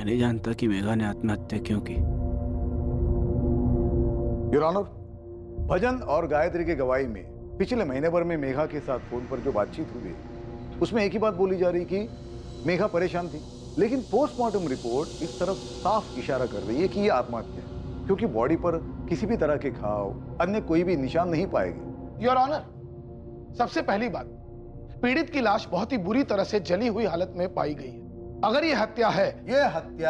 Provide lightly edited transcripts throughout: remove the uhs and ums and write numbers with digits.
मैं नहीं जानता कि मेघा ने आत्महत्या क्यों की। योर ऑनर, भजन और गायत्री की गवाही में पिछले महीने भर में मेघा के साथ फोन पर जो बातचीत हुई उसमें एक ही बात बोली जा रही कि मेघा परेशान थी, लेकिन पोस्टमार्टम रिपोर्ट इस तरफ साफ इशारा कर रही है कि यह आत्महत्या है, क्योंकि बॉडी पर किसी भी तरह के घाव, अन्य कोई भी निशान नहीं पाए गए। योर ऑनर, सबसे पहली बात, पीड़ित की लाश बहुत ही बुरी तरह से जली हुई हालत में पाई गई है। अगर यह हत्या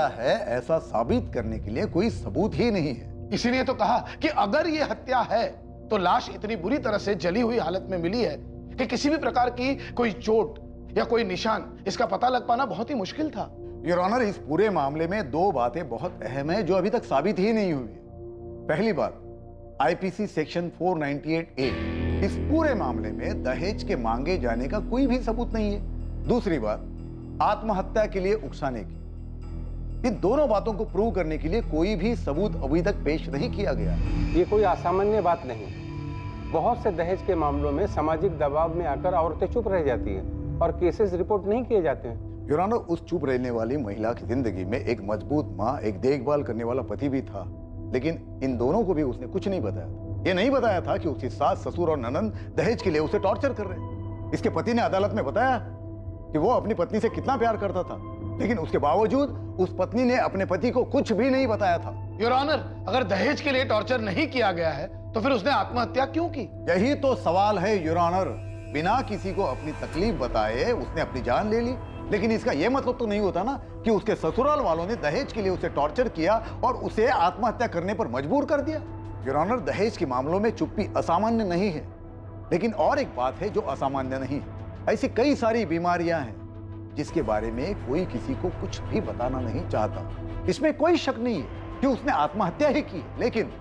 है ऐसा साबित करने के लिए कोई सबूत ही नहीं है। इसीलिए तो कहा कि अगर यह हत्या है तो लाश इतनी बुरी तरह से जली हुई हालत में मिली है कि किसी भी प्रकार की कोई चोट या कोई निशान इसका पता लग पाना बहुत ही मुश्किल था। योर ऑनर, इस पूरे मामले में दो बातें बहुत अहम है जो अभी तक साबित ही नहीं हुई है। पहली बात, आईपीसी सेक्शन 498A इस पूरे मामले में दहेज के मांगे जाने का कोई भी सबूत नहीं है। दूसरी बात, आत्महत्या के लिए उकसाने की। इन दोनों बातों को प्रूव करने के लिए कोई भी सबूत अभी तक पेश नहीं किया गया। ये कोई असामान्य बात नहीं। बहुत से दहेज के मामलों में सामाजिक दबाव में आकर औरतें चुप रह जाती हैं और केसेस रिपोर्ट नहीं किए जाते हैं। योर ऑनर, उस चुप रहने वाली महिला की जिंदगी में एक मजबूत माँ, एक देखभाल करने वाला पति भी था, लेकिन इन दोनों को भी उसने कुछ नहीं बताया था। ये नहीं बताया था कि उसकी सास, ससुर और ननंद दहेज के लिए उसे टॉर्चर कर रहे हैं। इसके पति ने अदालत में बताया कि वो अपनी पत्नी से कितना प्यार करता था, लेकिन उसके बावजूद उस पत्नी ने अपने पति को कुछ भी नहीं बताया था। योर ऑनर, अगर दहेज के लिए टॉर्चर नहीं किया गया है तो फिर उसने आत्महत्या क्यों की? यही तो सवाल है योर ऑनर। बिना किसी को अपनी तकलीफ बताए उसने अपनी जान ले ली, लेकिन इसका यह मतलब तो नहीं होता ना कि उसके ससुराल वालों ने दहेज के लिए उसे टॉर्चर किया और उसे आत्महत्या करने पर मजबूर कर दिया। योर ऑनर, दहेज के मामलों में चुप्पी असामान्य नहीं है, लेकिन और एक बात है जो असामान्य नहीं है। ऐसी कई सारी बीमारियां हैं जिसके बारे में कोई किसी को कुछ भी बताना नहीं चाहता। इसमें कोई शक नहीं है कि उसने आत्महत्या ही की, लेकिन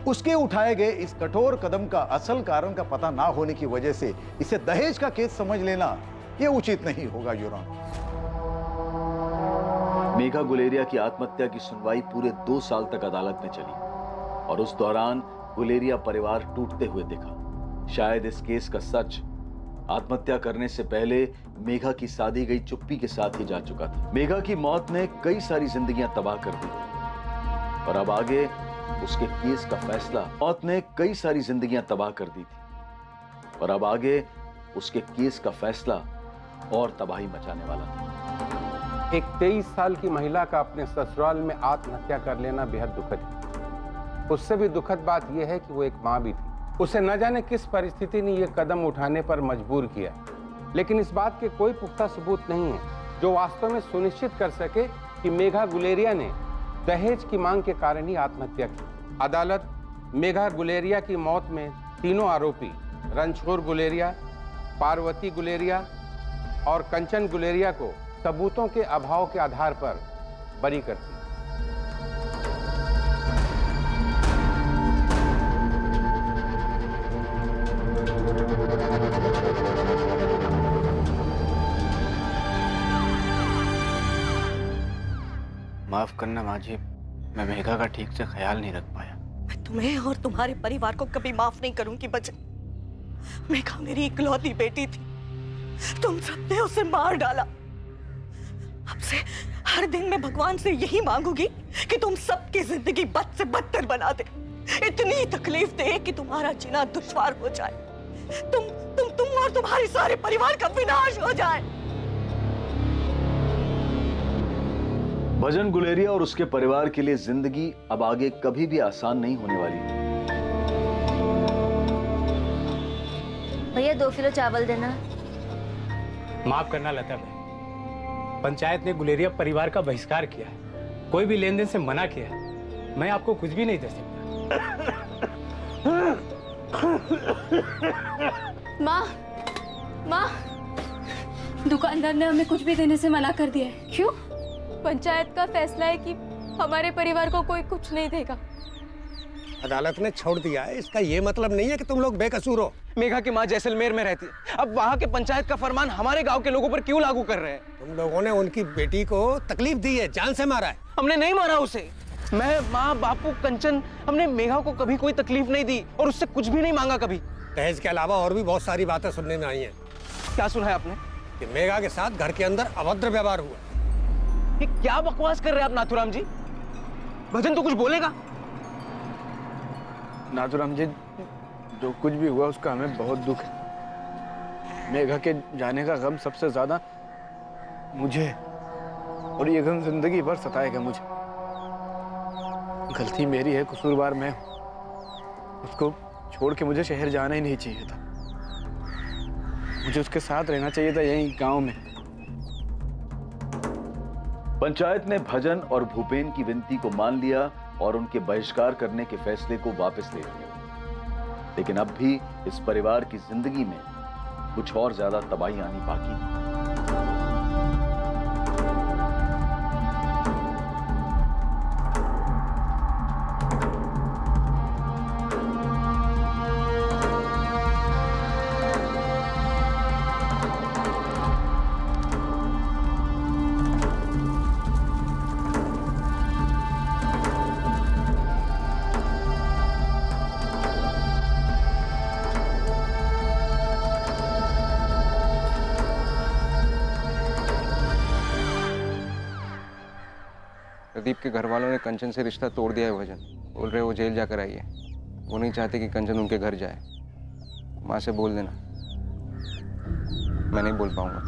उसके उठाए गए इस कठोर कदम का असल कारण का पता ना होने की वजह से इसे दहेज का केस समझ लेना यह उचित नहीं होगा। योर ऑनर, मेघा गुलेरिया की आत्महत्या की सुनवाई पूरे 2 साल तक अदालत में चली और उस दौरान गुलेरिया परिवार टूटते हुए दिखा। शायद इस केस का सच आत्महत्या करने से पहले मेघा की साधी गई चुप्पी के साथ ही जा चुका था। मेघा की मौत ने कई सारी जिंदगियां तबाह कर दी और अब आगे उसके केस का फैसला मौत ने कई सारी जिंदगियां तबाह कर दी थी और अब आगे उसके केस का फैसला और तबाही मचाने वाला था। एक 23 साल की महिला का अपने ससुराल में आत्महत्या कर लेना बेहद दुखद है। उससे भी दुखद बात यह है कि वो एक माँ भी थी। उसे न जाने किस परिस्थिति ने यह कदम उठाने पर मजबूर किया, लेकिन इस बात के कोई पुख्ता सबूत नहीं है जो वास्तव में सुनिश्चित कर सके कि मेघा गुलेरिया ने दहेज की मांग के कारण ही आत्महत्या की। अदालत मेघा गुलेरिया की मौत में तीनों आरोपी रणछोड़ गुलेरिया, पार्वती गुलेरिया और कंचन गुलेरिया को सबूतों के अभाव के आधार पर बरी करती। माफ करना माँ जी, मैं मेघा का ठीक से ख्याल नहीं रख पाया। मैं तुम्हें और तुम्हारे परिवार को कभी माफ नहीं करूंगी बच्चे। मेघा मेरी इकलौती बेटी थी, तुम सबने उसे मार डाला। अब से हर दिन मैं भगवान से यही मांगूंगी कि तुम सबकी जिंदगी बद से बदतर बना दे, इतनी तकलीफ दे कि तुम्हारा जीना दुश्वार हो जाए, तुम और तुम्हारे सारे परिवार का विनाश हो जाए। भजन गुलेरिया और उसके परिवार के लिए जिंदगी अब आगे कभी भी आसान नहीं होने वाली। भैया 2 किलो चावल देना। माफ करना लता भाई, पंचायत ने गुलेरिया परिवार का बहिष्कार किया है, कोई भी लेन देन से मना किया है। मैं आपको कुछ भी नहीं दे सकता। माँ, दुकानदार ने हमें कुछ भी देने से मना कर दिया है। क्यों? पंचायत का फैसला है कि हमारे परिवार को कोई कुछ नहीं देगा। अदालत ने छोड़ दिया है, इसका ये मतलब नहीं है कि तुम लोग बेकसूर हो। मेघा की माँ जैसलमेर में रहती है, अब वहाँ के पंचायत का फरमान हमारे गांव के लोगों पर क्यों लागू कर रहे हैं? तुम लोगों ने उनकी बेटी को तकलीफ दी है, जान से मारा है। हमने नहीं मारा उसे। मैं, माँ, बापू, कंचन, हमने मेघा को कभी कोई तकलीफ नहीं दी और उससे कुछ भी नहीं मांगा कभी। दहेज के अलावा और भी बहुत सारी बातें सुनने में आई हैं। क्या सुना है आपने? कि मेघा के साथ घर के अंदर अभद्र व्यवहार हुआ। ये क्या बकवास कर रहे हैं आप नाथुराम जी? भजन तो कुछ बोलेगा। नाथुराम जी, जो कुछ भी हुआ उसका हमें बहुत दुख है। मेघा के जाने का गम सबसे ज्यादा मुझे, और ये गम जिंदगी भर सताएगा मुझे। गलती मेरी है, कसूरवार मैं हूं। उसको छोड़ के मुझे शहर जाना ही नहीं चाहिए था। मुझे उसके साथ रहना चाहिए था यहीं गांव में। पंचायत ने भजन और भूपेन की विनती को मान लिया और उनके बहिष्कार करने के फैसले को वापस ले लिया। लेकिन अब भी इस परिवार की जिंदगी में कुछ और ज्यादा तबाही आनी बाकी थी। प्रदीप के घर वालों ने कंचन से रिश्ता तोड़ दिया है भजन। बोल रहे वो जेल जाकर आई है। वो नहीं चाहते कि कंचन उनके घर जाए। माँ से बोल देना। मैं नहीं बोल पाऊंगा।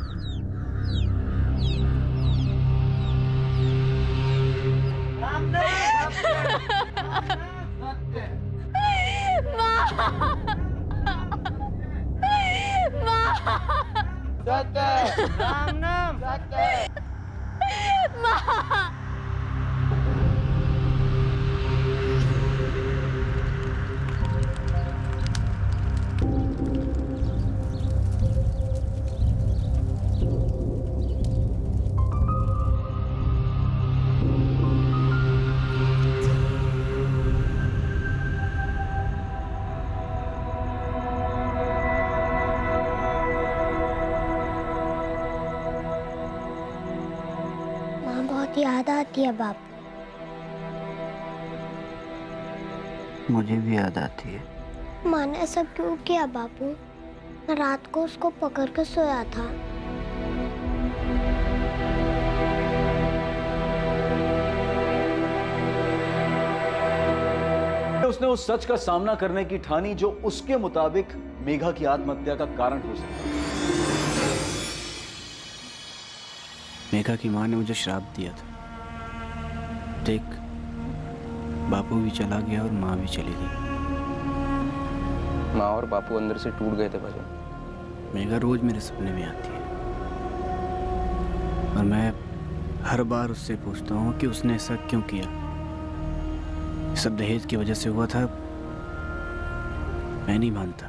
बहुत याद आती है बापू। मुझे भी याद आती है। माँ ने ऐसा क्यों किया बापू? मैं रात को उसको पकड़ कर सोया था। उसने उस सच का सामना करने की ठानी जो उसके मुताबिक मेघा की आत्महत्या का कारण हो सकता है। मेघा की माँ ने मुझे श्राप दिया था। देख, बापू भी चला गया और माँ भी चली गई। माँ और बापू अंदर से टूट गए थे भजन। मेघा रोज मेरे सपने में आती है और मैं हर बार उससे पूछता हूँ कि उसने ऐसा क्यों किया। ये सब दहेज की वजह से हुआ था। मैं नहीं मानता।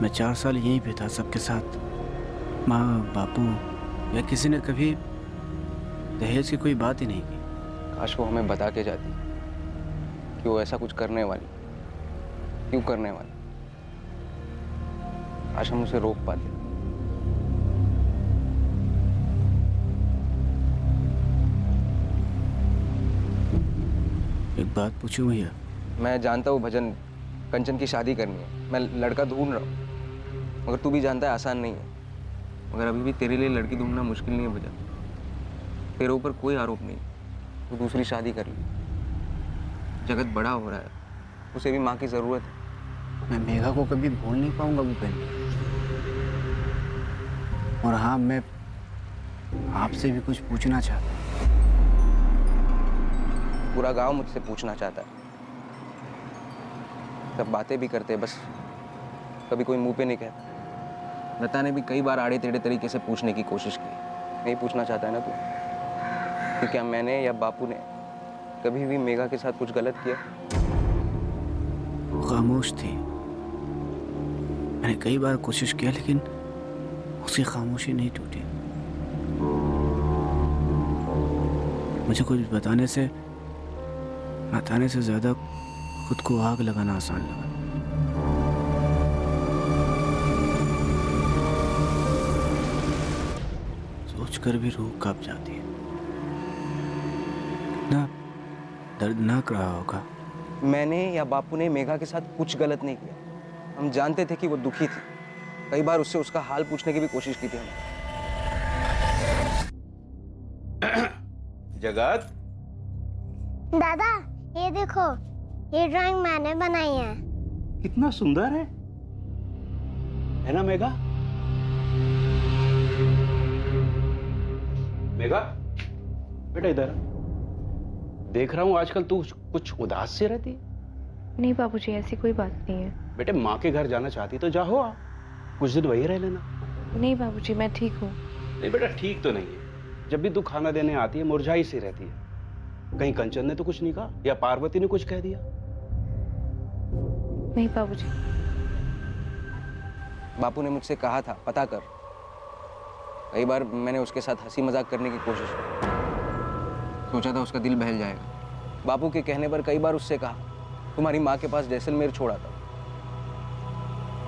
मैं 4 साल यहीं पे था सबके साथ। माँ, बापू या किसी ने कभी दहेज की कोई बात ही नहीं की। काश वो हमें बता के जाती कि वो ऐसा कुछ करने वाली, क्यों करने वाली। काश हम उसे रोक पाते। एक बात पूछूं भैया? मैं जानता हूँ भजन, कंचन की शादी करनी है। मैं लड़का ढूंढ रहा हूँ, मगर तू भी जानता है आसान नहीं है। मगर अभी भी तेरे लिए लड़की ढूंढना मुश्किल नहीं है भजन। तेरे ऊपर कोई आरोप नहीं। तू दूसरी शादी कर ली। जगत बड़ा हो रहा है, उसे भी माँ की जरूरत है। मैं मेघा को कभी भूल नहीं पाऊंगा भूपेन। और हाँ, मैं आपसे भी कुछ पूछना चाहता हूँ। पूरा गांव मुझसे पूछना चाहता है। सब बातें भी करते हैं, बस कभी कोई मुंह पे नहीं कहता। लता ने भी कई बार आड़े टेढ़े तरीके से पूछने की कोशिश की। नहीं पूछना चाहता है ना तू? कि क्या मैंने या बापू ने कभी भी मेघा के साथ कुछ गलत किया? वो खामोश थी। मैंने कई बार कोशिश किया लेकिन उसकी खामोशी नहीं टूटी। मुझे कुछ बताने से ज्यादा खुद को आग लगाना आसान लगा। सोचकर भी रूह कांप जाती है। कितना दर्दनाक रहा होगा। मैंने या बापू ने मेघा के साथ कुछ गलत नहीं किया। हम जानते थे कि वो दुखी थी। कई बार उससे उसका हाल पूछने की भी कोशिश की थी हमने। जगत, दादा ये देखो, ये ड्राइंग मैंने बनाई है। कितना सुंदर है ना मेघा? मेघा, बेटा इधर देख रहा हूँ आजकल तू कुछ उदास से रहती है। नहीं बाबूजी, ऐसी कोई बात नहीं है। बेटे माँ के घर जाना चाहती तो जा, हो कुछ दिन वहीं रह लेना। नहीं बाबूजी, मैं ठीक हूँ। नहीं बेटा, ठीक तो नहीं है। जब भी तू खाना देने आती है मुरझाई सी रहती है। कहीं कंचन ने तो कुछ नहीं कहा या पार्वती ने कुछ कह दिया? नहीं बाबूजी। बापू ने मुझसे कहा था पता कर। कई बार मैंने उसके साथ हंसी मजाक करने की कोशिश की, सोचा था उसका दिल बहल जाएगा। बापू के कहने पर कई बार उससे कहा तुम्हारी माँ के पास जैसलमेर छोड़ा था,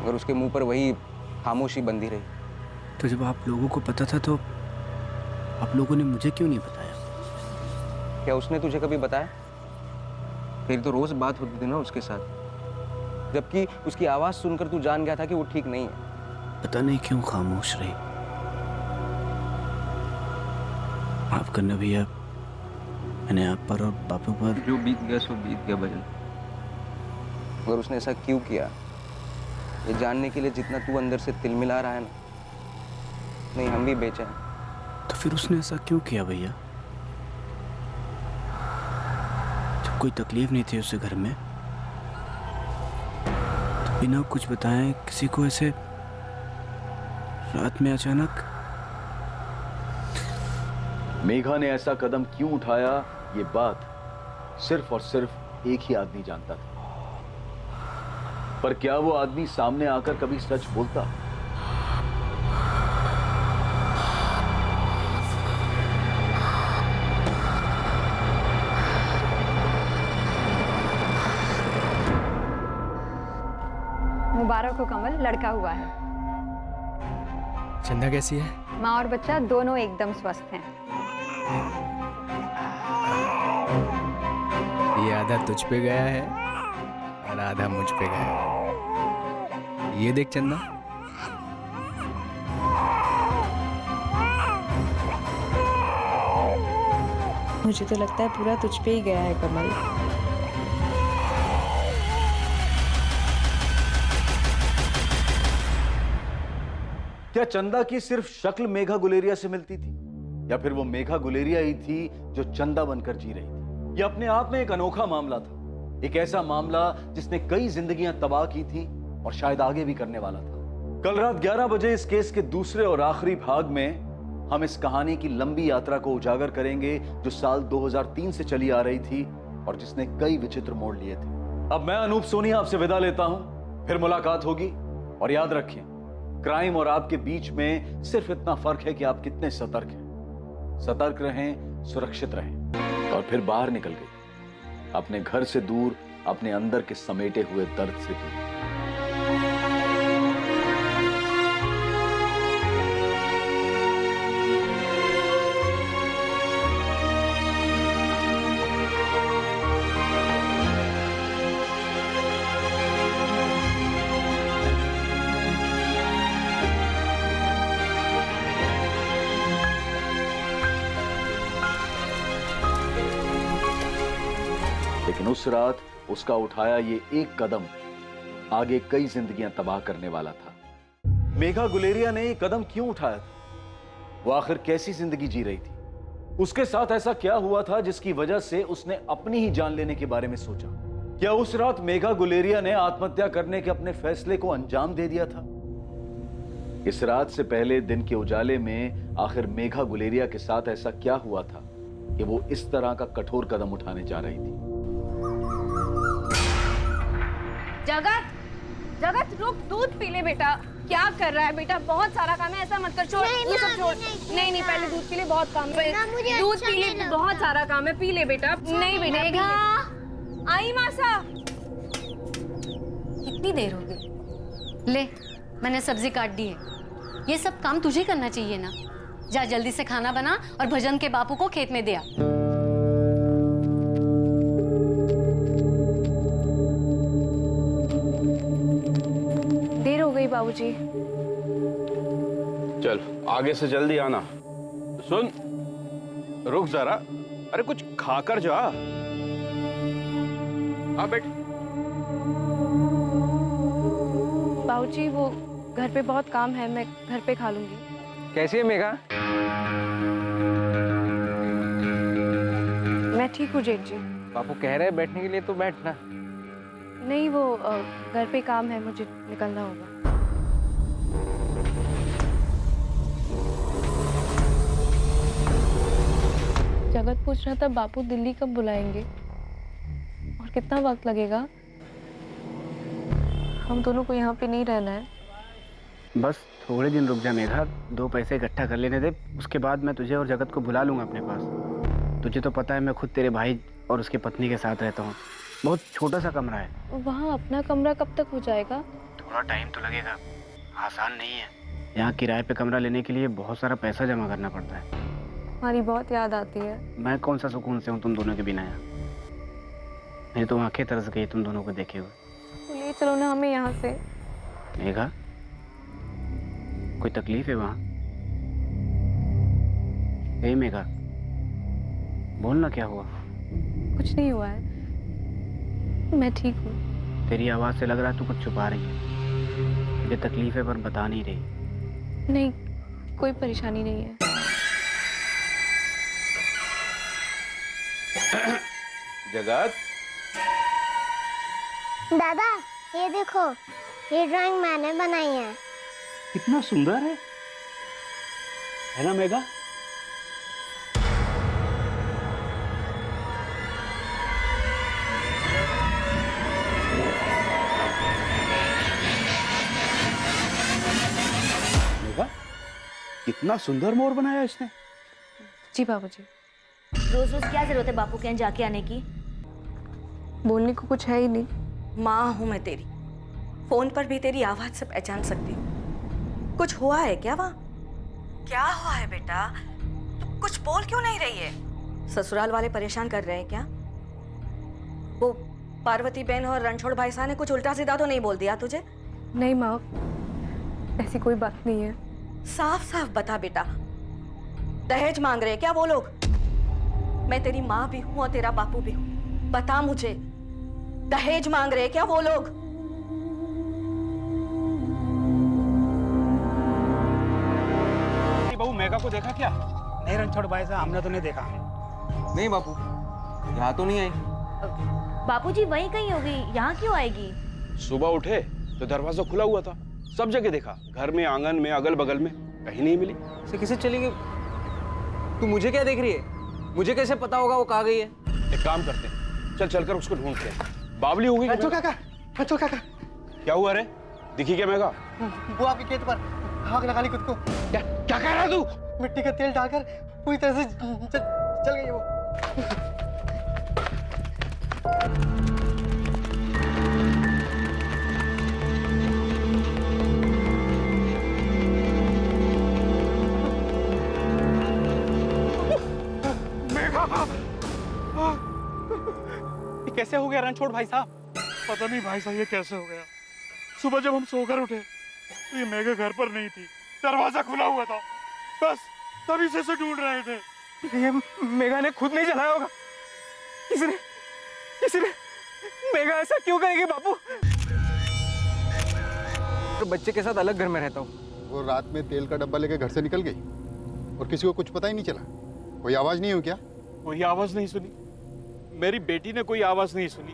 मगर उसके मुंह पर वही खामोशी बंधी रही। तो जब आप लोगों को पता था तो आप लोगों ने मुझे क्यों नहीं बताया? क्या उसने तुझे कभी बताया? फिर तो रोज बात होती थी ना उसके साथ, जबकि उसकी आवाज सुनकर तू जान गया था कि वो ठीक नहीं है। पता नहीं क्यों खामोश रही। माफ करना भैया, मैंने आप पर और बापू पर। जो बीत गया सो बीत गया भजन। मगर उसने ऐसा क्यों किया, ये जानने के लिए जितना तू अंदर से तिलमिला रहा है ना, नहीं हम भी बेचैन। तो फिर उसने ऐसा क्यों किया भैया? जब कोई तकलीफ नहीं थी उसे घर में, तो बिना कुछ बताए किसी को ऐसे रात में अचानक। मेघा ने ऐसा कदम क्यों उठाया, ये बात सिर्फ और सिर्फ एक ही आदमी जानता था। पर क्या वो आदमी सामने आकर कभी सच बोलता? मुबारक हो कमल, लड़का हुआ है। चंदा कैसी है? माँ और बच्चा दोनों एकदम स्वस्थ हैं। ये आधा तुझ पे गया है और आधा मुझ पे गया है। ये देख चंदा, मुझे तो लगता है पूरा तुझ पे ही गया है कमल। क्या चंदा की सिर्फ शक्ल मेघा गुलेरिया से मिलती थी, या फिर वो मेघा गुलेरिया ही थी जो चंदा बनकर जी रही थी? यह अपने आप में एक अनोखा मामला था, एक ऐसा मामला जिसने कई जिंदगियां तबाह की थी और शायद आगे भी करने वाला था। कल रात 11 बजे इस केस के दूसरे और आखिरी भाग में हम इस कहानी की लंबी यात्रा को उजागर करेंगे जो साल 2003 से चली आ रही थी और जिसने कई विचित्र मोड़ लिए थे। अब मैं अनूप सोनी आपसे विदा लेता हूं, फिर मुलाकात होगी। और याद रखें, क्राइम और आपके बीच में सिर्फ इतना फर्क है कि आप कितने सतर्क हैं। सतर्क रहें, सुरक्षित रहें। और फिर बाहर निकल गई, अपने घर से दूर, अपने अंदर के समेटे हुए दर्द से दूर। लेकिन उस रात उसका उठाया ये एक कदम आगे कई जिंदगियां तबाह करने वाला था। मेघा गुलेरिया ने ये कदम क्यों उठाया था? वो आखिर कैसी जिंदगी जी रही थी? उसके साथ ऐसा क्या हुआ था जिसकी वजह से उसने अपनी ही जान लेने के बारे में सोचा? क्या उस रात मेघा गुलेरिया ने आत्महत्या करने के अपने फैसले को अंजाम दे दिया था? इस रात से पहले दिन के उजाले में आखिर मेघा गुलेरिया के साथ ऐसा क्या हुआ था कि वो इस तरह का कठोर कदम उठाने जा रही थी? जगत, जगत रुक, दूध पी ले बेटा। क्या कर रहा है बेटा? बहुत सारा काम है, ऐसा मत कर। छोड़, ये सब छोड़। नहीं, पहले दूध पी ले, बहुत काम है। दूध पी ले, बहुत सारा काम है, पी ले बेटा। नहीं बेटा, मेघा, आई मासा। कितनी देर हो गई? ले, मैंने सब्जी काट दी है। ये सब काम तुझे करना चाहिए ना। जा जल्दी से खाना बना और भजन के बापू को खेत में दे आ। देर हो गई बाबूजी। चल आगे से जल्दी आना। सुन, रुक जरा, अरे कुछ खाकर जा। हाँ बेट। बाबूजी वो घर पे बहुत काम है, मैं घर पे खा लूंगी। कैसी है मेघा? मैं ठीक हूँ जेठ जी। बापू कह रहे हैं बैठने के लिए तो बैठ ना। नहीं वो घर पे काम है, मुझे निकलना होगा। जगत पूछ रहा था बापू दिल्ली कब बुलाएंगे और कितना वक्त लगेगा। हम दोनों को यहाँ पे नहीं रहना है। बस थोड़े दिन रुक जा मेघा, 2 पैसे इकट्ठा कर लेने दे, उसके बाद मैं तुझे और जगत को बुला लूंगा अपने पास। तुझे तो पता है मैं खुद तेरे भाई और उसके पत्नी के साथ रहता हूँ। बहुत छोटा सा कमरा है। वहाँ अपना कमरा कब तक हो जाएगा? थोड़ा टाइम तो लगेगा, आसान नहीं है। यहाँ किराए पे कमरा लेने के लिए बहुत सारा पैसा जमा करना पड़ता है। हमारी बहुत याद आती है। मैं कौन सा सुकून से हूँ तुम दोनों के बिना यहाँ। मेरी तो आंखें तरस गई तुम दोनों को देखे हुए। तो ले चलो ना हमें यहाँ से। मेघा, कोई तकलीफ है वहाँ? हे मेघा, बोलना क्या हुआ? कुछ नहीं हुआ है, मैं ठीक हूँ। तेरी आवाज से लग रहा है तू कुछ छुपा रही है। मुझे तकलीफ है पर बता नहीं रही। नहीं, कोई परेशानी नहीं है। जगत, दादा ये देखो, ये ड्राइंग मैंने बनाई है। कितना सुंदर है ना मेघा? मेघा, कितना सुंदर मोर बनाया इसने। जी बाबूजी। रोज रोज क्या जरूरत है बापू के यहाँ जाके आने की? बोलने को कुछ है ही नहीं। माँ हूं मैं तेरी, फोन पर भी तेरी आवाज से पहचान सकती हूँ। कुछ हुआ है क्या वहाँ? क्या हुआ है बेटा? तू कुछ बोल क्यों नहीं रही है? ससुराल वाले परेशान कर रहे हैं क्या? वो पार्वती बहन और रणछोड़ भाई साहब ने कुछ उल्टा सीधा तो नहीं बोल दिया तुझे? नहीं माँ, ऐसी कोई बात नहीं है। साफ साफ बता बेटा, दहेज मांग रहे हैं क्या वो लोग? मैं तेरी माँ भी हूँ और तेरा बापू भी हूँ, बता मुझे, दहेज मांग रहे हैं क्या वो लोग? बहू मेघा को देखा क्या? नहीं रणछोड़ भाई साहब, हमने तो नहीं देखा। नहीं बापू, यहाँ तो नहीं आई। बापूजी वहीं कहीं होगी, यहाँ क्यों आएगी? सुबह उठे तो दरवाजा खुला हुआ था, सब जगह देखा, घर में, आंगन में, अगल बगल में, कहीं नहीं मिली। से किसे चली गई? तू मुझे क्या देख रही है? मुझे कैसे पता होगा वो कहाँ गई है? एक काम करते हैं, चल चलकर उसको ढूंढते हैं। बावली होगी काका, क्या हुआ रे? दिखी क्या मेघा? वो आपके खेत पर आग लगा ली खुद को। क्या कह रहा तू? मिट्टी का तेल डालकर पूरी तरह से चल गई वो। ये कैसे हो गया रणछोड़ भाई साहब? पता नहीं भाई साहब ये कैसे हो गया। सुबह जब हम सोकर उठे तो ये मेघा घर पर नहीं थी, दरवाजा खुला हुआ था, बस तभी से ढूंढ रहे थे। ये मेघा ने खुद नहीं जलाया होगा। किसी ने मेघा ऐसा क्यों करेगी बापू? तो बच्चे के साथ अलग घर में रहता हूँ। वो रात में तेल का डब्बा लेके घर से निकल गई और किसी को कुछ पता ही नहीं चला। कोई आवाज नहीं हुई क्या? कोई आवाज नहीं सुनी, मेरी बेटी ने कोई आवाज नहीं सुनी,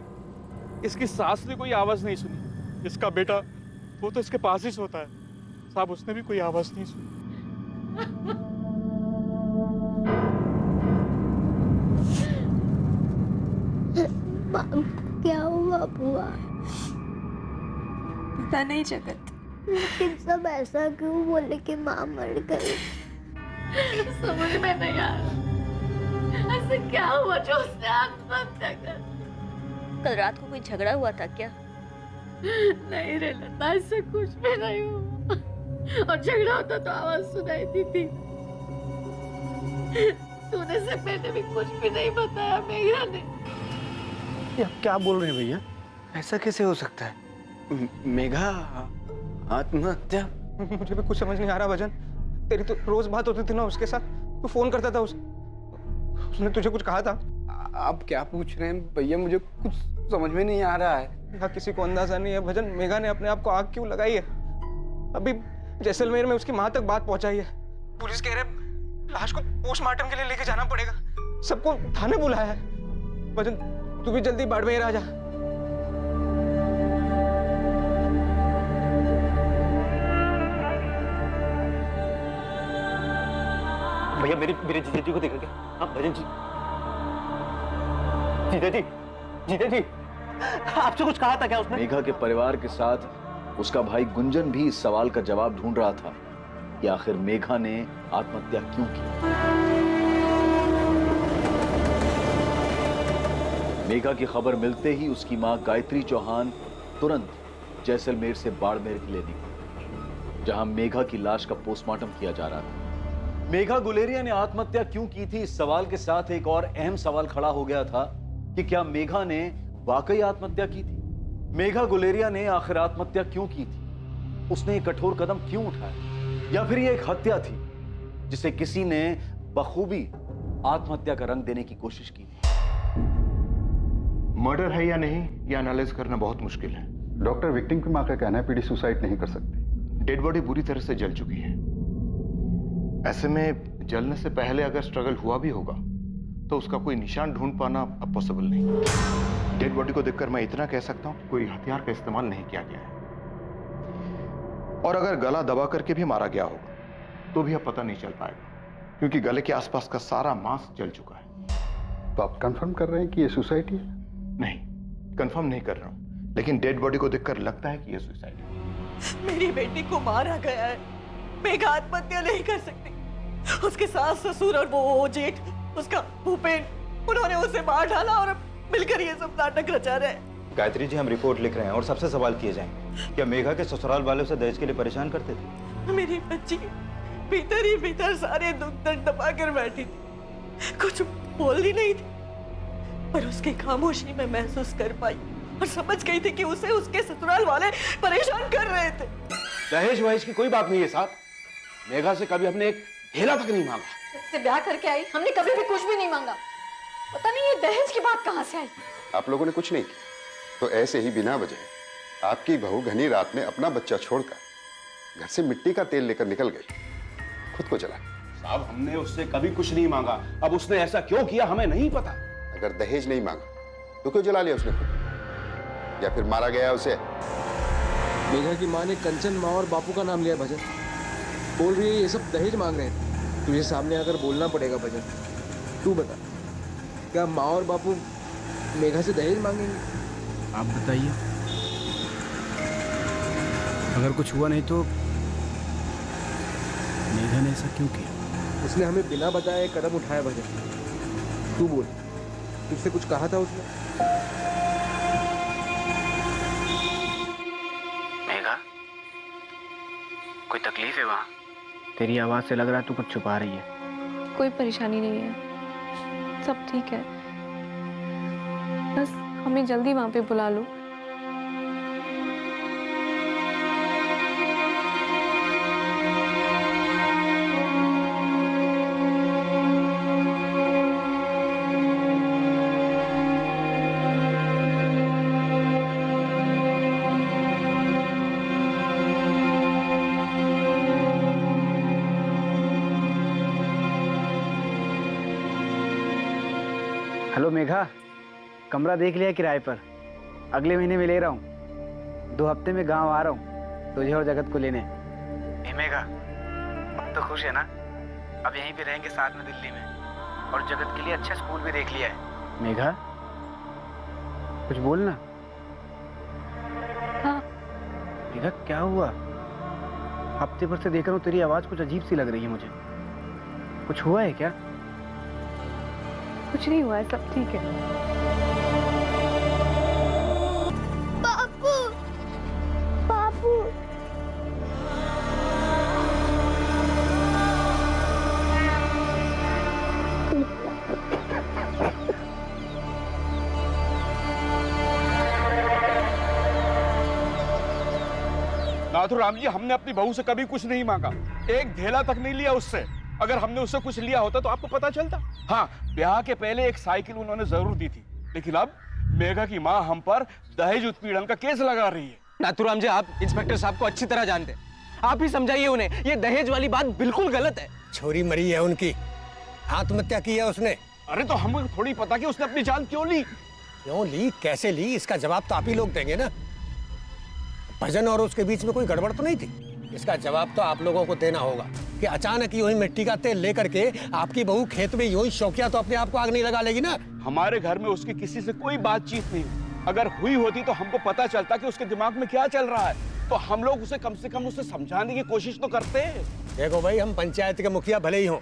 इसकी सास ने कोई आवाज नहीं सुनी, इसका बेटा वो तो इसके पास ही सोता है साहब, उसने भी कोई आवाज नहीं सुनी। क्या हुआ बुआ? पता नहीं जगत, लेकिन सब ऐसा क्यों बोले कि माँ मर गई? समझ में नहीं आ रहा ऐसे क्या हुआ जो उसने आत्महत्या कर। कल रात को कोई झगड़ा हुआ था क्या? नहीं रे लता, ऐसे कुछ भी नहीं हुआ, और झगड़ा होता तो आवाज सुनाई दी थी। सोने से पहले भी कुछ भी नहीं बताया मेघा ने। ये आप क्या बोल रहे हैं भैया? ऐसा कैसे हो सकता है? मेघा आत्महत्या? मुझे भी कुछ समझ नहीं आ रहा भजन। तेरी तो रोज बात होती थी ना उसके साथ, तू फोन करता था उसे। उसने तुझे कुछ कहा था? आप क्या पूछ रहे हैं भैया, मुझे कुछ समझ में नहीं आ रहा है। यहाँ किसी को अंदाजा नहीं है भजन, मेघा ने अपने आप को आग क्यों लगाई है? अभी जैसलमेर में उसकी माँ तक बात पहुंचाई है। पुलिस कह रहे लाश को पोस्टमार्टम के लिए लेके जाना पड़ेगा, सबको थाने बुलाया है। भजन तू भी जल्दी बाड़मेर आ जा। भैया मेरे जीजा जी को देखा क्या? हाँ भजन जी, जीजा जी आपसे कुछ कहा था क्या उसने? मेघा के परिवार के साथ उसका भाई गुंजन भी इस सवाल का जवाब ढूंढ रहा था कि आखिर मेघा ने आत्महत्या क्यों की। मेघा की खबर मिलते ही उसकी मां गायत्री चौहान तुरंत जैसलमेर से बाड़मेर के लिए निकली, जहां मेघा की लाश का पोस्टमार्टम किया जा रहा था। मेघा गुलेरिया ने आत्महत्या क्यों की थी, इस सवाल के साथ एक और अहम सवाल खड़ा हो गया था कि क्या मेघा ने वाकई आत्महत्या की थी? मेघा गुलेरिया ने आखिर आत्महत्या क्यों की थी? उसने एक कठोर कदम क्यों उठाया? या फिर यह एक हत्या थी जिसे किसी ने बखूबी आत्महत्या का रंग देने की कोशिश की थी? मर्डर है या नहीं, यह एनालाइज करना बहुत मुश्किल है। डॉक्टर, विक्टिम की मां का कहना है पीड़ी सुसाइड नहीं कर सकती। डेड बॉडी बुरी तरह से जल चुकी है। ऐसे में जलने से पहले अगर स्ट्रगल हुआ भी होगा तो उसका कोई निशान ढूंढ पाना अब पॉसिबल नहीं। डेड बॉडी को देखकर मैं इतना कह सकता हूं कोई हथियार का इस्तेमाल नहीं किया गया है। और अगर गला दबा करके भी मारा गया होगा तो भी अब पता नहीं चल पाएगा, क्योंकि गले के आसपास का सारा मांस जल चुका है। तो आप कंफर्म कर रहे हैं कि ये सुसाइड है? नहीं, कंफर्म नहीं कर रहा हूं, लेकिन डेड बॉडी को देखकर लगता है कि यह सुसाइड है। मेरी बेटी को मारा गया है, मेघा आत्महत्या नहीं कर सकती। उसके सास ससुर और वो जेठ, उसका भूपेन, उन्होंने उसे मार डाला और मिलकर ये सब नाटक रचा रहे हैं। गायत्री जी, हम रिपोर्ट लिख रहे हैं और सबसे सवाल किए जाएंगे। क्या मेघा के ससुराल वाले उसे दहेज के लिए परेशान करते थे? मेरी बच्ची भीतर ही भीतर सारे दुख दर्द दबा कर बैठी थी, कुछ बोलती नहीं थी, पर उसकी खामोशी में महसूस कर पाई और समझ गई थी कि उसे उसके ससुराल वाले परेशान कर रहे थे। दहेज वहेज की कोई बात नहीं है साहब। मेघा से कभी हमने एक ढेला तक नहीं मांगा। जब से ब्याह करके आई हमने कभी भी कुछ भी नहीं मांगा। पता नहीं ये दहेज की बात कहां से आई। आप लोगों ने कुछ नहीं किया तो ऐसे ही बिना वजह आपकी बहू घनी रात में अपना बच्चा छोड़कर घर से मिट्टी का तेल लेकर निकल गई, खुद को जला। साहब, हमने उससे कभी कुछ नहीं मांगा, अब उसने ऐसा क्यों किया हमें नहीं पता। अगर दहेज नहीं मांगा तो क्यों जला लिया उसने खुद? या फिर मारा गया उसे? मेघा की माँ ने कंचन, माँ और बापू का नाम लिया भजन। बोल रही है ये सब दहेज मांग रहे थे। तुझे सामने आकर बोलना पड़ेगा भजन। तू बता, क्या माँ और बापू मेघा से दहेज मांगेंगे? आप बताइए। अगर कुछ हुआ नहीं तो मेघा ने ऐसा क्यों किया? उसने हमें बिना बताए कदम उठाया भजन। तू बोल, तुझसे कुछ कहा था उसने? मेघा, कोई तकलीफ है वहाँ? तेरी आवाज से लग रहा है तू कुछ छुपा रही है। कोई परेशानी नहीं है, सब ठीक है। बस हमें जल्दी वहां पे बुला लो। हेलो मेघा, कमरा देख लिया किराए पर? अगले महीने में ले रहा हूँ। 2 हफ्ते में गांव आ रहा हूँ तुझे और जगत को लेने। ए मेघा, अब तो खुश है ना? अब यहीं पे रहेंगे साथ में दिल्ली में, और जगत के लिए अच्छा स्कूल भी देख लिया है। मेघा, कुछ बोलना। हाँ। मेघा, क्या हुआ? हफ्ते भर से देख रहा हूँ तेरी आवाज कुछ अजीब सी लग रही है मुझे। कुछ हुआ है क्या? कुछ नहीं हुआ है, सब ठीक है। बापू, बापू। नाथुराम जी, हमने अपनी बहू से कभी कुछ नहीं मांगा, एक ढेला तक नहीं लिया उससे। अगर हमने उससे कुछ लिया होता तो आपको पता चलता। हाँ, ब्याह के पहले एक साइकिल उन्होंने जरूर दी थी, लेकिन अब मेघा की माँ हम पर दहेज उत्पीड़न का केस लगा रही है। नाथूराम जी, आप इंस्पेक्टर साहब को अच्छी तरह जानते हैं, आप ही समझाइए उन्हें, ये दहेज वाली बात बिल्कुल गलत है। छोरी मरी है उनकी, आत्महत्या की है उसने। अरे तो हमें थोड़ी पता कि उसने अपनी जान क्यों ली। क्यों ली, कैसे ली, इसका जवाब तो आप ही लोग देंगे ना। भजन और उसके बीच में कोई गड़बड़ तो नहीं थी? इसका जवाब तो आप लोगों को देना होगा कि अचानक यूं ही मिट्टी का तेल लेकर के आपकी बहू खेत में यूं ही शौकिया तो अपने आप को आग नहीं लगा लेगी ना। हमारे घर में उसकी किसी से कोई बातचीत नहीं हुई। अगर हुई होती तो हमको पता चलता कि उसके दिमाग में क्या चल रहा है, तो हम लोग उसे कम से कम उसे समझाने की कोशिश तो करते हैं। देखो भाई, हम पंचायत के मुखिया भले ही हों,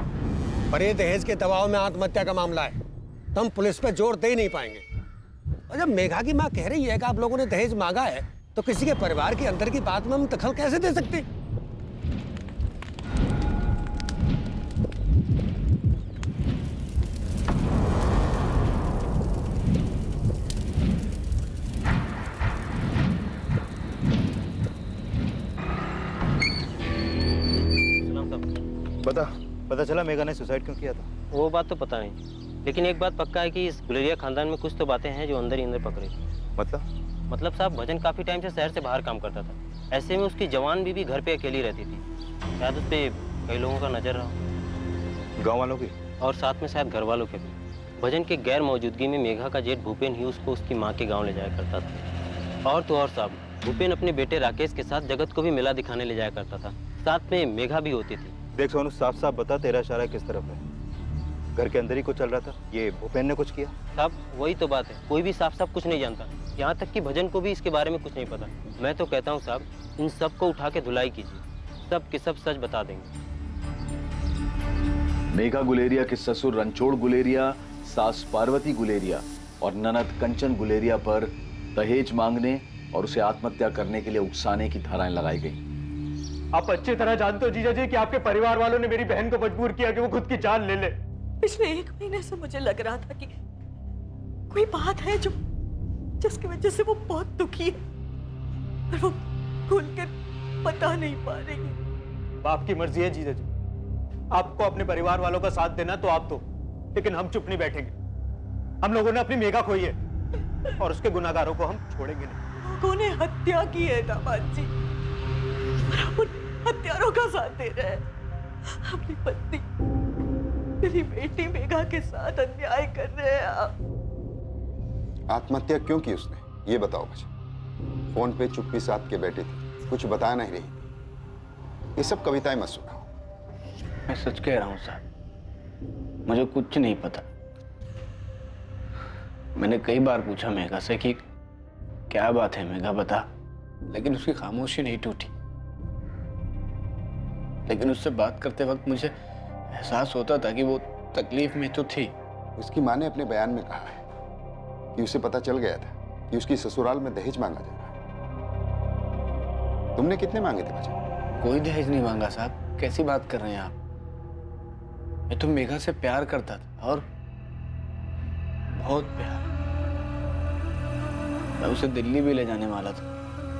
पर ये दहेज के दबाव में आत्महत्या का मामला है, तो हम पुलिस पे जोर दे ही नहीं पाएंगे। और जब मेघा की माँ कह रही है कि आप लोगों ने दहेज मांगा है, तो किसी के परिवार के अंदर की बात में हम दखल कैसे दे सकते? पता चला मेघा ने सुसाइड क्यों किया था? वो बात तो पता नहीं, लेकिन एक बात पक्का है कि इस गुलेरिया खानदान में कुछ तो बातें हैं जो अंदर ही अंदर पक रही थी। मतलब साहब, भजन काफी टाइम से शहर से बाहर काम करता था। ऐसे में उसकी जवान बीवी घर पे अकेली रहती थी। शायद उस पे कई लोगों का नजर रहा, गाँव वालों की और साथ में शायद घर वालों के भी। भजन के गैर मौजूदगी में मेघा का जेठ भूपेन ही उसको उसकी माँ के गाँव ले जाया करता था। और तो और साहब, भूपेन अपने बेटे राकेश के साथ जगत को भी मेला दिखाने ले जाया करता था। साथ में मेघा भी होती थी। देख सोनू, साफ साफ बता, तेरा इशारा किस तरफ है? घर के अंदर ही कुछ चल रहा था, ये भूपेन ने कुछ किया? साहब वही तो बात है, कोई भी साफ साफ कुछ नहीं जानता, यहाँ तक कि भजन को भी इसके बारे में कुछ नहीं पता। मैं तो कहता हूँ साहब, इन सब को उठा के धुलाई कीजिए, सब के सब सच बता देंगे। मेघा गुलेरिया के ससुर रणछोड़ गुलेरिया, सास पार्वती गुलेरिया और ननद कंचन गुलेरिया पर दहेज मांगने और उसे आत्महत्या करने के लिए उकसाने की धाराएं लगाई गई। आप अच्छी तरह जानते हो जीजा जी कि आपके परिवार वालों ने मेरी बहन को मजबूर किया कि वो खुद की जान ले ले। पिछले 1 महीने से मुझे लग रहा था कि कोई बात है जो जिसकी वजह से वो बहुत दुखी है, पर वो खुलकर बता नहीं पा रही है। बाप की मर्जी है जीजा जी, आपको अपने परिवार वालों का साथ देना तो आप दो, लेकिन हम चुप नहीं बैठेंगे। हम लोगों ने अपनी मेघा खोई है और उसके गुनाहगारों को हम छोड़ेंगे नहीं। लोगों ने हत्या की है दामाद जी, और उन हत्यारों का साथ दे रहे हैं। अपनी पत्नी, मेरी बेटी मेघा के साथ अन्याय कर रहे हैं आप। आत्महत्या क्यों की उसने, ये बताओ मुझे। फोन पे चुप्पी साध के बैठी थी, कुछ बता नहीं रही थी। ये सब कविताएं मत सुनाओ। मैं सच कह रहा हूं साहब, मुझे कुछ नहीं पता। मैंने कई बार पूछा मेघा से कि क्या बात है मेघा बता, लेकिन उसकी खामोशी नहीं टूटी। लेकिन उससे बात करते वक्त मुझे एहसास होता था कि वो तकलीफ में तो थी। उसकी माँ ने अपने बयान में कहा है कि उसे पता चल गया था कि उसकी ससुराल में दहेज मांगा जा रहा है। तुमने कितने मांगे थे भजन? कोई दहेज नहीं मांगा साहब, कैसी बात कर रहे हैं आप? मैं तो मेघा से प्यार करता था, और बहुत प्यार। मैं उसे दिल्ली भी ले जाने वाला था,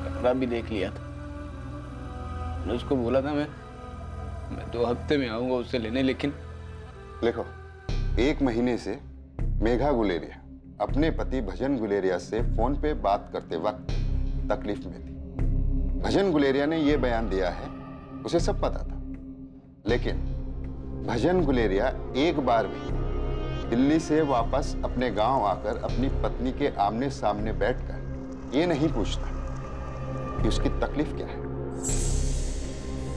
कमरा भी देख लिया था। मैंने उसको बोला था मैं 2 हफ्ते में आऊंगा उससे लेने, लेकिन देखो, 1 महीने से मेघा गुलेरिया अपने पति भजन गुलेरिया से फोन पे बात करते वक्त तकलीफ में थी। भजन गुलेरिया ने यह बयान दिया है, उसे सब पता था, लेकिन भजन गुलेरिया एक बार भी दिल्ली से वापस अपने गांव आकर अपनी पत्नी के आमने सामने बैठकर ये नहीं पूछता कि उसकी तकलीफ क्या है।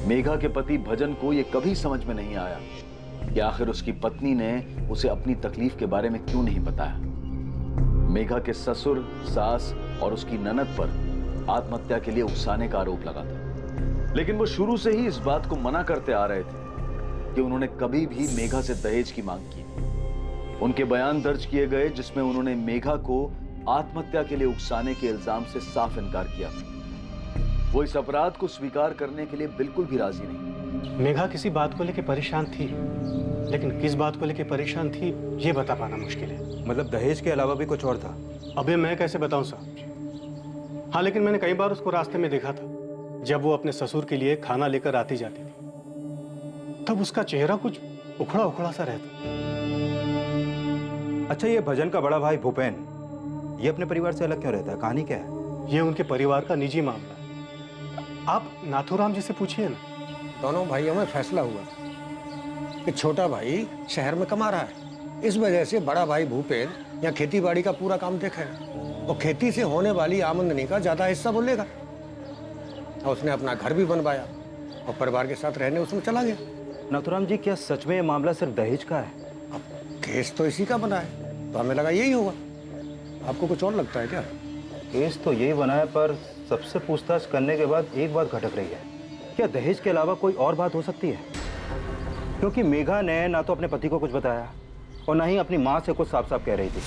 मेघा के पति भजन को यह कभी समझ में नहीं आया कि आखिर उसकी पत्नी ने उसे अपनी तकलीफ के बारे में क्यों नहीं बताया। मेघा के ससुर, सास और उसकी ननद पर आत्महत्या के लिए उकसाने का आरोप लगा था, लेकिन वो शुरू से ही इस बात को मना करते आ रहे थे कि उन्होंने कभी भी मेघा से दहेज की मांग की। उनके बयान दर्ज किए गए जिसमें उन्होंने मेघा को आत्महत्या के लिए उकसाने के इल्जाम से साफ इनकार किया। वो इस अपराध को स्वीकार करने के लिए बिल्कुल भी राजी नहीं। मेघा किसी बात को लेकर परेशान थी, लेकिन किस बात को लेकर परेशान थी ये बता पाना मुश्किल है। मतलब दहेज के अलावा भी कुछ और था? अबे मैं कैसे बताऊं साहब। हाँ, लेकिन मैंने कई बार उसको रास्ते में देखा था, जब वो अपने ससुर के लिए खाना लेकर आती जाती थी। तब उसका चेहरा कुछ उखड़ा उखड़ा सा रहता। अच्छा, ये भजन का बड़ा भाई भूपेन, ये अपने परिवार से अलग क्यों रहता है? कहानी क्या है? ये उनके परिवार का निजी मामला है। आप नाथूराम जी से पूछिए ना। दोनों भाइयों में फैसला हुआ कि छोटा भाई शहर में कमा रहा है, इस वजह से बड़ा भाई भूपेन यहाँ खेती बाड़ी का पूरा काम देखेगा और खेती से होने वाली आमदनी का ज्यादा हिस्सा वो लेगा। और उसने अपना घर भी बनवाया और परिवार के साथ रहने उसमें चला गया। नाथूराम जी, क्या सच में ये मामला सिर्फ दहेज का है? अब केस तो इसी का बना है, तो हमें लगा यही होगा। आपको कुछ और लगता है क्या? केस तो यही बना है, पर सबसे पूछताछ करने के बाद एक बात खटक रही है। क्या दहेज के अलावा कोई और बात हो सकती है? क्योंकि मेघा ने ना तो अपने पति को कुछ बताया और ना ही अपनी माँ से कुछ साफ साफ कह रही थी।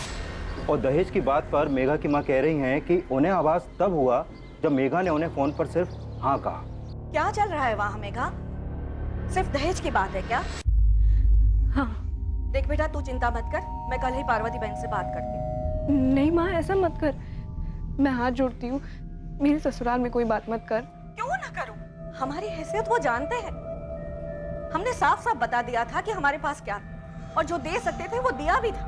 और दहेज की बात पर मेघा की माँ कह रही हैं कि उन्हें आवाज तब हुआ जब मेघा ने उन्हें फोन पर सिर्फ हाँ कहा। क्या चल रहा है वहाँ मेघा? सिर्फ दहेज की बात है क्या? हाँ। देख बेटा, तू चिंता मत कर, मैं कल ही पार्वती बहन से बात करती हूँ। नहीं माँ, ऐसा मत कर, मैं हाथ जोड़ती हूँ, मेरे ससुराल में कोई बात मत कर। क्यों ना करूँ? हमारी हैसियत वो जानते हैं। हमने साफ साफ बता दिया था कि हमारे पास क्या और जो दे सकते थे वो दिया भी था।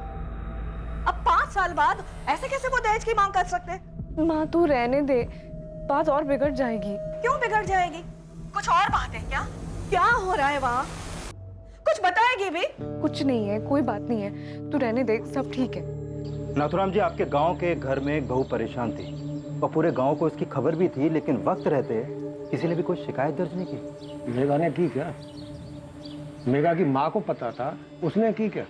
अब 5 साल बाद ऐसे कैसे वो दहेज की मांग कर सकते? माँ तू रहने दे, बात और बिगड़ जाएगी। क्यों बिगड़ जाएगी? कुछ और बात है क्या? क्या हो रहा है वहाँ? कुछ बताएगी भी? कुछ नहीं है, कोई बात नहीं है, तू रहने दे, सब ठीक है। नाथूराम जी, आपके गांव के घर में एक बहू परेशान थी और पूरे गांव को इसकी खबर भी थी, लेकिन वक्त रहते किसी ने भी कोई शिकायत दर्ज नहीं की। मेघा ने की क्या? मेघा की माँ को पता था, उसने की क्या?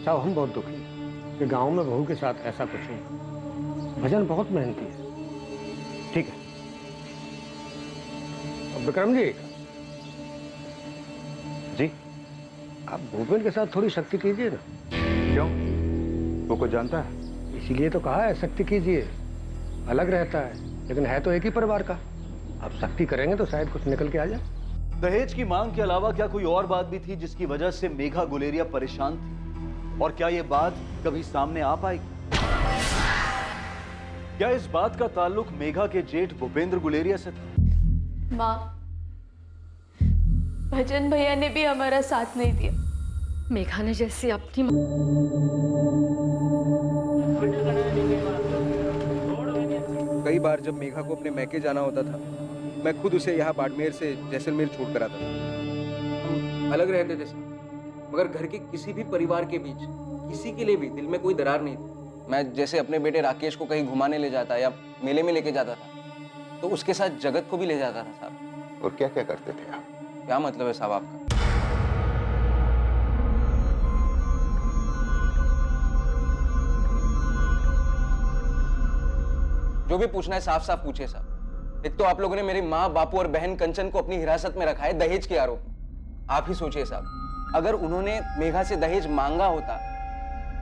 साहब, हम बहुत दुखी हैं कि गांव में बहू के साथ ऐसा कुछ हुआ। भजन बहुत मेहनती है। ठीक है। अब विक्रम जी जी, आप भूपेन के साथ थोड़ी सख्ती कीजिए ना। क्यों? वो कुछ जानता है? इसीलिए तो कहा है सख्ती कीजिए। अलग रहता है लेकिन है तो एक ही परिवार का। आप सख्ती करेंगे तो शायद कुछ निकल के आ जाए। दहेज की मांग के अलावा क्या कोई और बात भी थी जिसकी वजह से मेघा गुलेरिया परेशान थी? और क्या ये बात कभी सामने आ पाएगी? क्या इस बात का ताल्लुक मेघा के जेठ भूपेंद्र गुलेरिया से था? माँ, भजन भैया ने भी हमारा साथ नहीं दिया। मेघा ने जैसे अपनी कई बार जब मेघा को अपने मैके जाना होता था, मैं खुद उसे यहाँ बाड़मेर से जैसलमेर छोड़ कर आता था। हम अलग रहते थे सब, मगर घर के किसी भी परिवार के बीच किसी के लिए भी दिल में कोई दरार नहीं थी। मैं जैसे अपने बेटे राकेश को कहीं घुमाने ले जाता या मेले में लेके जाता था, तो उसके साथ जगत को भी ले जाता था साहब। और क्या क्या करते थे आप? क्या मतलब है साहब आपका? जो भी पूछना है साफ साफ पूछिए साहब। एक तो आप लोगों ने मेरी माँ, बापू और बहन कंचन को अपनी हिरासत में रखा है दहेज के आरोप में। आप ही सोचिए साहब, अगर उन्होंने मेघा से दहेज मांगा होता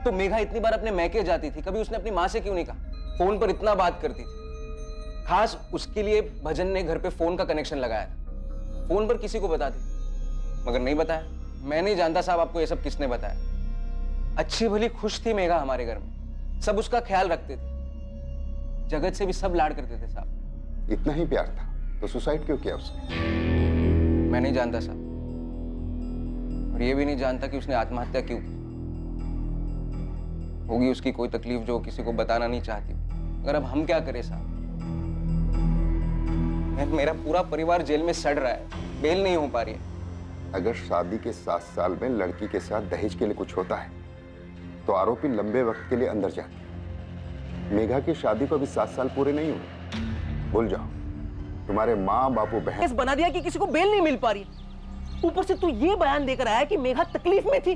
तो मेघा इतनी बार अपने मैके जाती थी, कभी उसने अपनी माँ से क्यों नहीं कहा? फोन पर इतना बात करती थी। खास उसके लिए भजन ने घर पे फोन का कनेक्शन लगाया था। फोन पर किसी को बताती, मगर नहीं बताया। मैं नहीं जानता साहब आपको ये सब किसने बताया। अच्छी भली खुश थी मेघा हमारे घर में, सब उसका ख्याल रखते थे, जगत से भी सब लाड करते थे साहब। इतना ही प्यार था तो सुसाइड क्यों किया उसने? मैं नहीं जानता साहब, और ये भी नहीं जानता कि उसने आत्महत्या क्यों की। होगी उसकी कोई तकलीफ जो किसी को बताना नहीं चाहती, मगर अब हम क्या करें साहब? मेरा पूरा परिवार जेल में सड़ रहा है, बेल नहीं हो पा रही है। अगर शादी के 7 साल में लड़की के साथ दहेज के लिए कुछ होता है तो आरोपी लंबे वक्त के लिए अंदर जाते। मेघा की शादी को अभी 7 साल पूरे नहीं हुए। भूल जाओ, तुम्हारे माँ, बापू, बहन केस बना दिया कि किसी को बेल नहीं मिल पा रही। ऊपर से तू ये बयान देकर आया कि मेघा तकलीफ में थी।